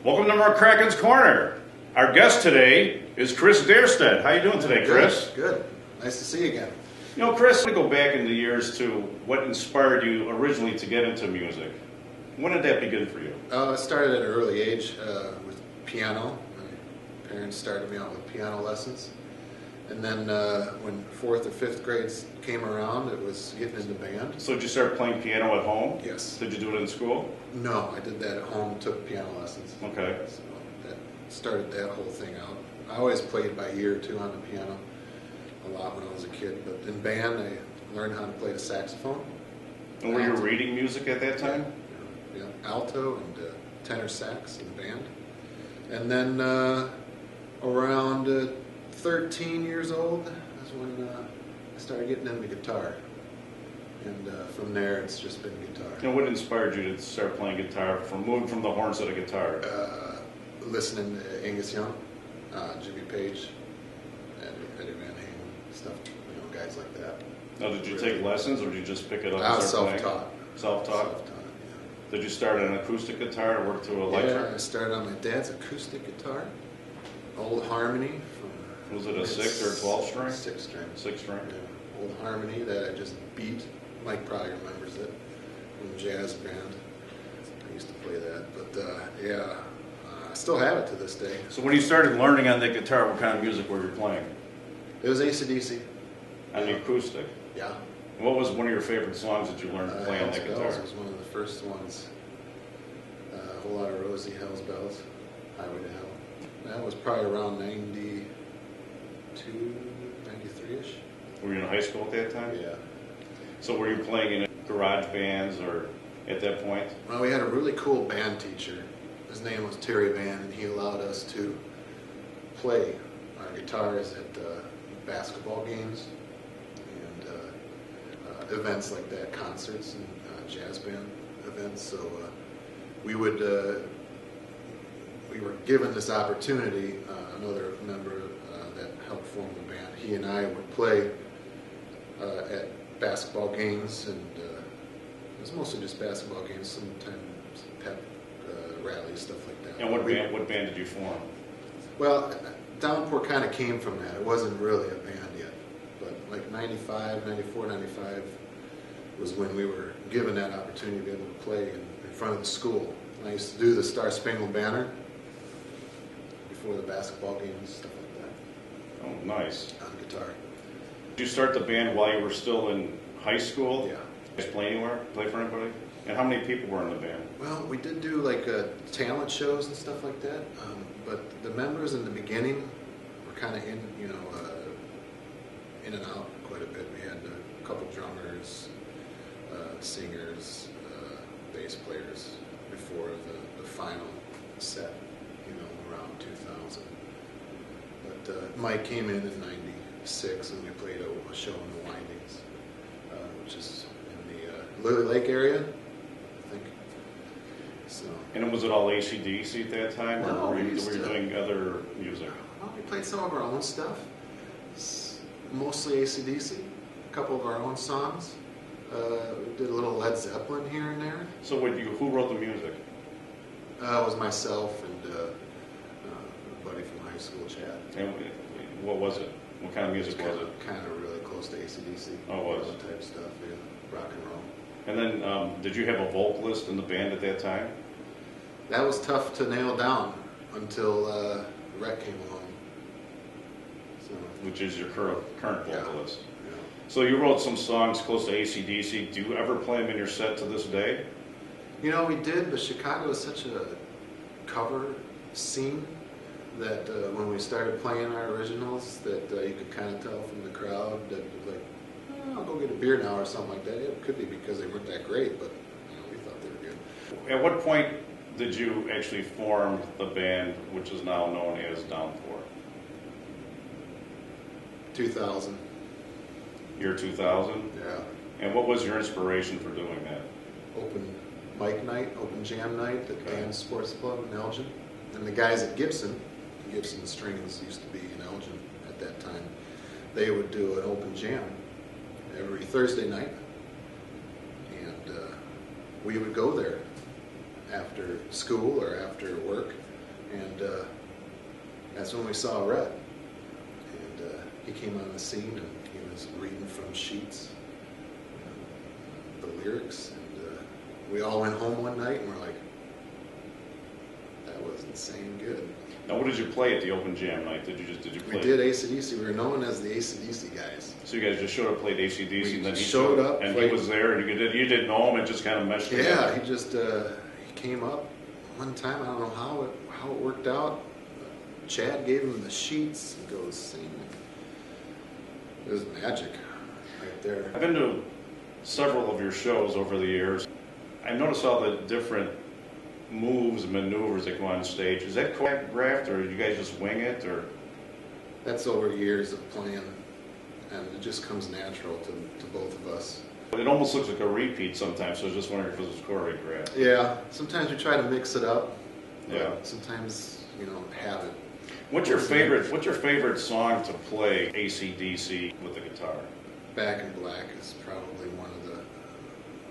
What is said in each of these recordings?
Welcome to Mccrackins Corner. Our guest today is Chris Dyrstad. How you doing today, Chris? Good. Nice to see you again. You know, Chris, to go back in the years to what inspired you originally to get into music. When did that begin for you? I started at an early age with piano. My parents started me out with piano lessons. And then when 4th or 5th grades came around, it was getting into band. So did you start playing piano at home? Yes. Did you do it in school? No, I did that at home, took piano lessons. Okay. So that started that whole thing out. I always played by ear too on the piano, a lot when I was a kid. But in band, I learned how to play the saxophone. And were you reading music at that time? Yeah, alto and tenor sax in the band. And then around 13 years old is when I started getting into guitar. And from there, it's just been guitar. And what inspired you to start playing guitar, from moving from the horns to the guitar? Listening to Angus Young, Jimmy Page, and Eddie Van Halen, stuff, guys like that. Now, did you take lessons, or did you just pick it up? I was self-taught. Self-taught? Self-taught, yeah. Did you start on an acoustic guitar and work through electric? Yeah, I started on my dad's acoustic guitar, old Harmony. Was it a 6 or 12 string? 6 string. 6 string? Yeah, old Harmony that I just beat. Mike probably remembers it from the jazz band. I used to play that, but I still have it to this day. So when you started learning on that guitar, what kind of music were you playing? It was AC/DC. On the acoustic? Yeah. And what was one of your favorite songs that you learned to play on that guitar? Bells was one of the first ones. A whole lot of Rosie, Hell's Bells, Highway to Hell. That was probably around 92, 93-ish. Were you in high school at that time? Yeah. So were you playing in garage bands or at that point? Well, we had a really cool band teacher. His name was Terry Van, and he allowed us to play our guitars at basketball games and events like that, concerts and jazz band events. So we were given this opportunity. Another member that helped form the band, he and I would play at basketball games, and it was mostly just basketball games, sometimes pep rallies, stuff like that. And what band did you form? Well, Downpour kind of came from that. It wasn't really a band yet, but like 95, 94, 95 was when we were given that opportunity to be able to play in front of the school. And I used to do the Star Spangled Banner before the basketball games, stuff like that. Oh, nice. On guitar. Did you start the band while you were still in high school? Yeah. Did you play anywhere? Play for anybody? And how many people were in the band? Well, we did do like talent shows and stuff like that, but the members in the beginning were kind of in and out quite a bit. We had a couple drummers, singers, bass players before the final set, around 2000. But Mike came in 96, and we played a show in the Windings, which is in the Lily Lake area, I think. So. And was it all AC/DC at that time, No, or were you doing other music? Well, we played some of our own stuff, mostly AC/DC, a couple of our own songs. We did a little Led Zeppelin here and there. So who wrote the music? It was myself and a buddy from high school, Chad. And what was it? What kind of music was it? Kind of really close to AC/DC. Oh, it was? Type stuff, yeah. Rock and roll. And then, did you have a vocalist in the band at that time? That was tough to nail down until Rhett came along. So, Which is your current vocalist. Yeah. So you wrote some songs close to AC/DC. Do you ever play them in your set to this day? We did, but Chicago is such a cover scene that when we started playing our originals, that you could kind of tell from the crowd that it was like, I'll go get a beer now or something like that. It could be because they weren't that great, but we thought they were good. At what point did you actually form the band, which is now known as Downpour? 2000. Year 2000? Yeah. And what was your inspiration for doing that? Open mic night, open jam night at Okay. Dan Sports Club in Elgin. And the guys at Gibson Strings used to be in Elgin at that time, they would do an open jam every Thursday night. And we would go there after school or after work that's when we saw Rhett. And he came on the scene and he was reading from sheets, the lyrics. And we all went home one night and we're like, that was insane good. Now, what did you play at the open jam night? Did you play? We did AC/DC. We were known as the AC/DC guys. So you guys just showed up, played AC/DC, and then he showed up, and played. he was there, and you didn't know him, and just kind of meshed together. Yeah, he just he came up one time. I don't know how it worked out. Chad gave him the sheets and goes sing. It was magic right there. I've been to several of your shows over the years. I noticed all the different moves, maneuvers that go on stage. Is that choreographed, or you guys just wing it, or? That's over years of playing, and it just comes natural to both of us. It almost looks like a repeat sometimes, so I was just wondering if it was choreographed. Yeah, sometimes we try to mix it up. Yeah. Sometimes, have it. What's your favorite song to play AC/DC with the guitar? Back in Black is probably one of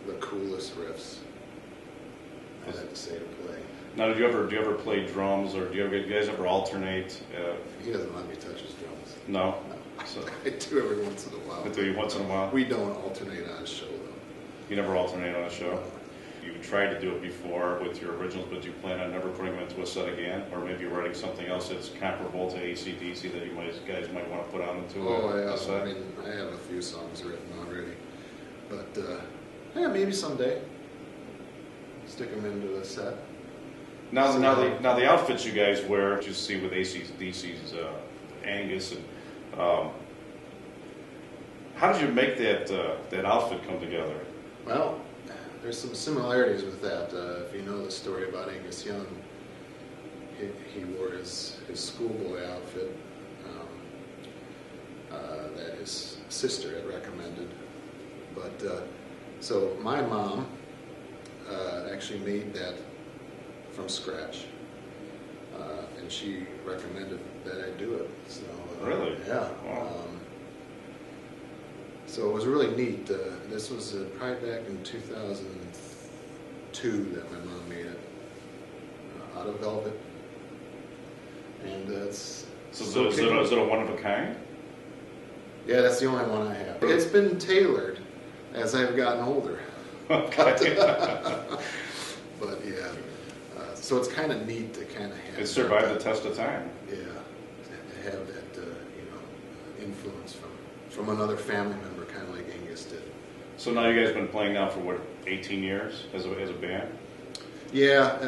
the coolest riffs I'd have to say to play. Now, do you ever play drums, or do you guys ever alternate? He doesn't let me touch his drums. No. No. So, I do every once in a while. do you once in a while? We don't alternate on a show though. You never alternate on a show? You tried to do it before with your originals, but do you plan on never putting them into a set again? Or maybe writing something else that's comparable to AC/DC that you guys might want to put on into a set? I mean, I have a few songs written already. But, yeah, maybe someday. Stick them into a set. Now the outfits you guys wear, which you see with AC/DC's Angus, and how did you make that outfit come together? Well, there's some similarities with that. If you know the story about Angus Young, he wore his schoolboy outfit that his sister had recommended. But so my mom actually made that from scratch, and she recommended that I do it. So Really? yeah. Wow. So it was really neat. This was probably back in 2002 that my mom made it, out of velvet. And it's... So is it a one of a kind? Yeah, that's the only one I have. It's been tailored as I've gotten older. Okay. But yeah, so it's kind of neat to kind of have... It survived the test of time. Yeah, to have that, influence from another family member, kind of like Angus did. So now you guys been playing now for what, 18 years as a band? Yeah,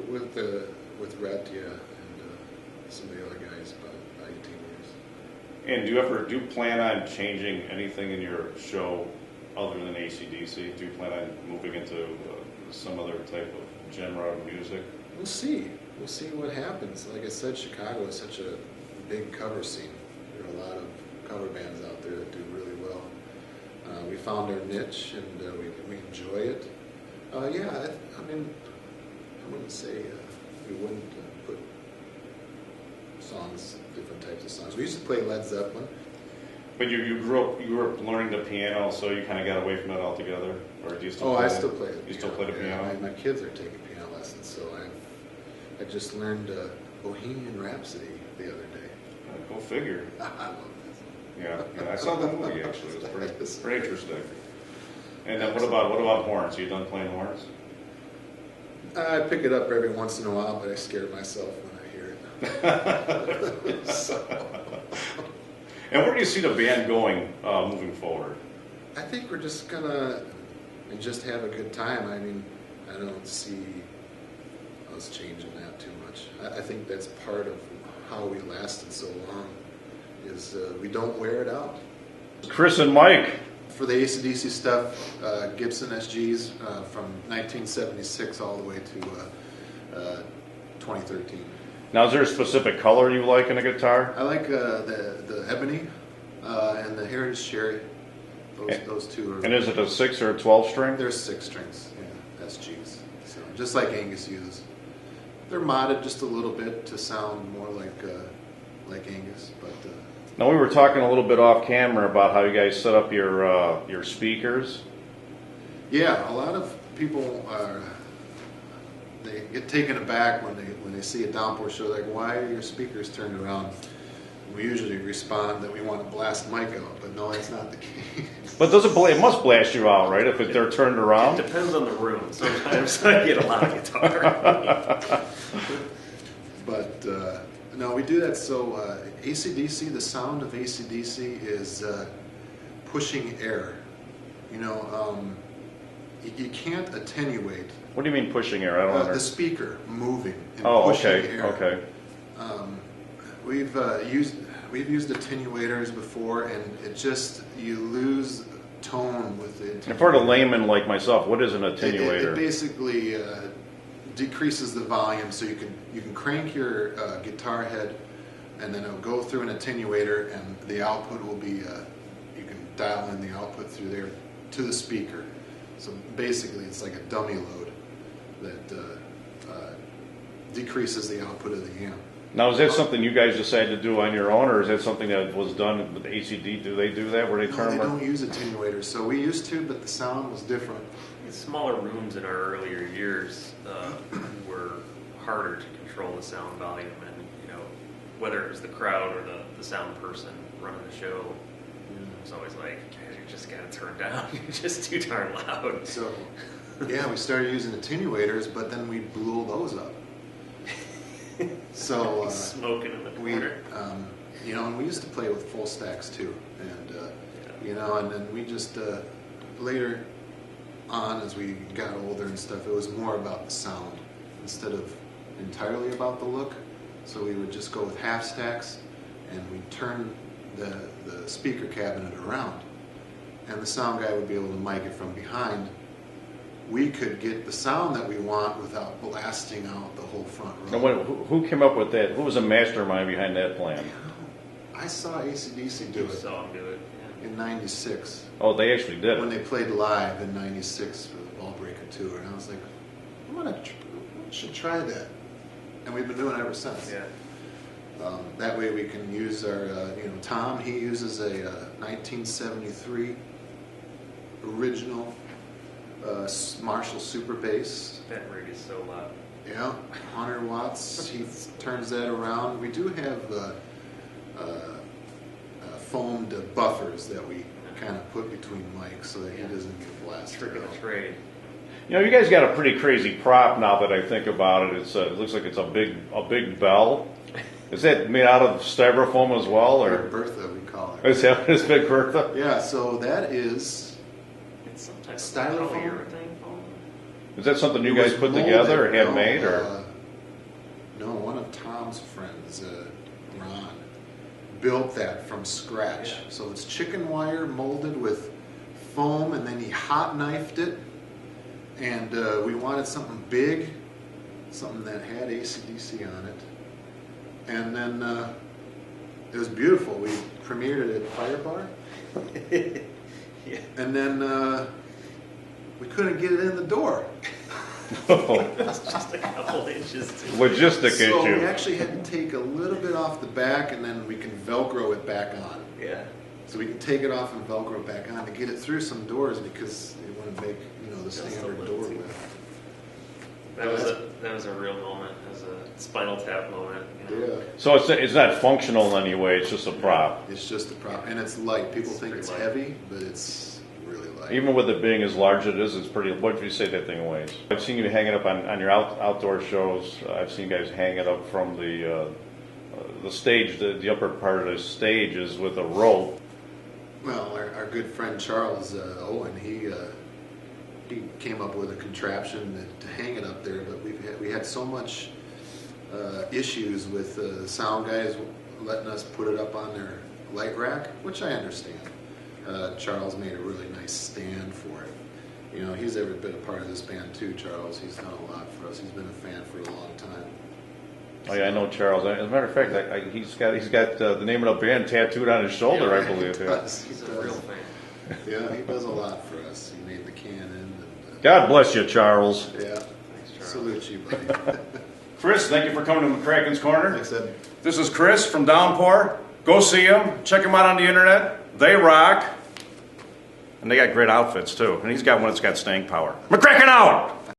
with Rhett, yeah, and some of the other guys, about 18 years. And do you plan on changing anything in your show other than AC/DC? Do you plan on moving into some other type of genre of music? We'll see. We'll see what happens. Like I said, Chicago is such a big cover scene. There are a lot of cover bands out there that do really well. We found our niche, and we enjoy it. Yeah, I mean, I wouldn't say we wouldn't put songs, different types of songs. We used to play Led Zeppelin. But you grew up learning the piano, so you kind of got away from that altogether, or do you still? I still play the piano. You still play the piano? Yeah, my kids are taking piano lessons, so I just learned Bohemian Rhapsody the other day. Go figure. I love Yeah, I saw the movie actually. It was pretty interesting. And then what about horns? Are you done playing horns? that. I pick it up every once in a while, but I scare myself when I hear it. And where do you see the band going moving forward? I think we're just gonna just have a good time. I mean, I don't see us changing that too much. I think that's part of how we lasted so long, is we don't wear it out. Chris and Mike. For the AC/DC stuff, Gibson SGs from 1976 all the way to 2013. Now, is there a specific color you like in a guitar? I like the ebony and the heritage cherry. Those two are. And is it a 6 or a 12 string? There's 6 strings, yeah, SGs. So just like Angus uses. They're modded just a little bit to sound more like Angus, but. Now, we were talking a little bit off camera about how you guys set up your speakers. Yeah, a lot of people they get taken aback when they see a downpour show, like, why are your speakers turned around? We usually respond that we want to blast Mike out, but no, that's not the case. But it must blast you out, right? If they're turned around. It depends on the room. Sometimes I get a lot of guitar. But no, we do that. So AC/DC, the sound of AC/DC is pushing air. You know, you can't attenuate. What do you mean pushing air? I don't understand. The speaker moving and Oh, pushing okay, air. okay. We've used attenuators before, and it just, you lose tone with the attenuator. And for the layman like myself, what is an attenuator? It basically decreases the volume, so you can crank your guitar head, and then it'll go through an attenuator, and the output will be you can dial in the output through there to the speaker. So basically, it's like a dummy load that decreases the output of the amp. Now, is that something you guys decided to do on your own, or is that something that was done with ACD? Do they do that? Where they No, turn they them? don't use attenuators. So we used to, but the sound was different. In smaller rooms in our earlier years were harder to control the sound volume, and whether it was the crowd or the sound person running the show, it was always like, guys, you just gotta turn down. You're just too darn loud. So yeah, we started using attenuators, but then we blew all those up. So smoking in the corner. and we used to play with full stacks too, and and then we just later on, as we got older and stuff, it was more about the sound instead of entirely about the look. So we would just go with half stacks, and we'd turn the speaker cabinet around, and the sound guy would be able to mic it from behind. We could get the sound that we want without blasting out the whole front row. Now, who came up with that? Who was the mastermind behind that plan? I saw AC/DC do You it saw him do it. Yeah. in '96 Oh, they actually did when it. they played live in '96 for the Ballbreaker tour, and I was like, should try that, and we've been doing it ever since. Yeah. That way we can use our, Tom, he uses a 1973 original Marshall Super Bass. That rig is so loud. Yeah, 100 watts. He turns that around. We do have foamed buffers that we kind of put between mics so that he doesn't get blasted. Trick of the out. trade. You guys got a pretty crazy prop now that I think about it. It looks like it's a big bell. Is that made out of styrofoam as well, or Big Bertha, we call it. is that what it's Big Bertha? Yeah, so that is It's some type Styrofoam? of polyurethane foam. Is that something you It guys was put molded, together or had made, or? No, one of Tom's friends, Ron, built that from scratch. Yeah. So it's chicken wire molded with foam, and then he hot knifed it. And we wanted something big, something that had AC/DC on it. And then it was beautiful. We premiered it at Fire Bar. Yeah. And then we couldn't get it in the door. It's just a couple inches. Logistic So we issue. actually had to take a little bit off the back, and then we can Velcro it back on. Yeah. So we can take it off and Velcro it back on to get it through some doors, because they want to make the Just a standard little door too. width. That was a real moment. It was a Spinal Tap moment. Yeah, So it's not functional in any way. It's just a prop. it's just a prop, and it's light. People It's think pretty it's light. heavy, but it's really light. Even with it being as large as it is, it's pretty. What did you say that thing weighs? I've seen you hang it up on your outdoor shows. I've seen guys hang it up from the stage. The upper part of the stage is with a rope. Well, our good friend Charles Owen, he came up with a contraption to hang it up there, but we had so much issues with the sound guys letting us put it up on their light rack, which I understand. Charles made a really nice stand for it. He's ever been a part of this band too, Charles. He's done a lot for us. He's been a fan for a long time. Oh yeah, I know Charles. As a matter of fact, he's got the name of the band tattooed on his shoulder, Yeah, I believe. he Yeah. does. He's He a does. real fan. Yeah, he does a lot for us. He made the cannon. And, God bless you, Charles. yeah, Thanks, Charles. salute you, buddy. Chris, thank you for coming to McCrackins Corner. Thanks, Ed. This is Chris from Downpour. Go see them. Check them out on the internet. They rock. And they got great outfits, too. And he's got one that's got staying power. McCracken out!